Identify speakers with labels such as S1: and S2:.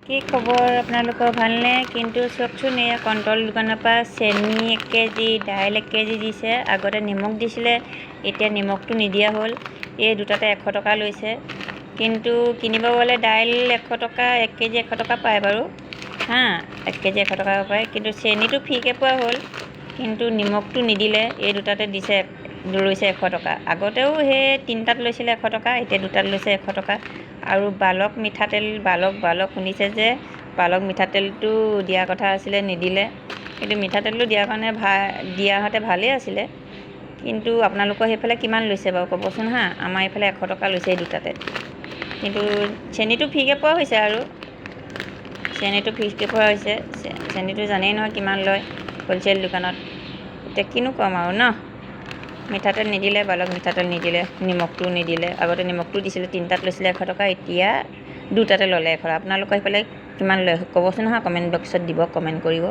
S1: কি খবৰ আপোনালোকৰ ভালনে? কিন্তু চাওকচোন এয়া কণ্ট্ৰল দোকানৰ পৰা চেনি 1 কেজি, দাইল 1 কেজি দিছে। আগতে নিমখ দিছিলে, এতিয়া নিমখটো নিদিয়া হ'ল। এই দুটাতে 100 টকা লৈছে। কিন্তু কিনিব গ'লে দাইল 100 টকা, 1 কেজি 100 টকা পায় বাৰু। 1 কেজি 100 টকা পায়, কিন্তু চেনিটো ফ্ৰীকৈ পোৱা হ'ল। কিন্তু নিমখটো নিদিলে, এই দুটাতে দিছে লৈছে 100 টকা। আগতেও সেই তিনিটাত লৈছিলে 100 টকা, এতিয়া দুটাত লৈছে 100 টকা। আৰু বালক মিঠাতেল, বালক শুনিছে যে বালক মিঠাতেলটো দিয়া কথা আছিলে, নিদিলে। কিন্তু মিঠাতেলটো দিয়াৰ কাৰণে দিয়া হতে ভালেই আছিলে। কিন্তু আপোনালোকৰ সেইফালে কিমান লৈছে বাৰু ক'বচোন আমাৰ এইফালে 100 টকা লৈছে এই দুটাতে। কিন্তু চেনিটো ফ্ৰীকৈ পোৱা হৈছে আৰু চেনিটো ফ্ৰীকৈ পোৱা হৈছে। চেনিটো জানেই নহয় কিমান লয় হ'লচেল দোকানত। এতিয়া কিনো ক'ম আৰু ন। মিঠাতেল নিদিলে, বালক মিঠাতেল নিদিলে, নিমখটো নিদিলে। আগতে নিমখটো দিছিলে, তিনিটাত লৈছিলে 100 টকা, এতিয়া দুটাতে ল'লে 100 টকা। আপোনালোকৰ সেইফালে কিমান লয় ক'বচোন কমেণ্ট বক্সত দিব, কমেণ্ট কৰিব।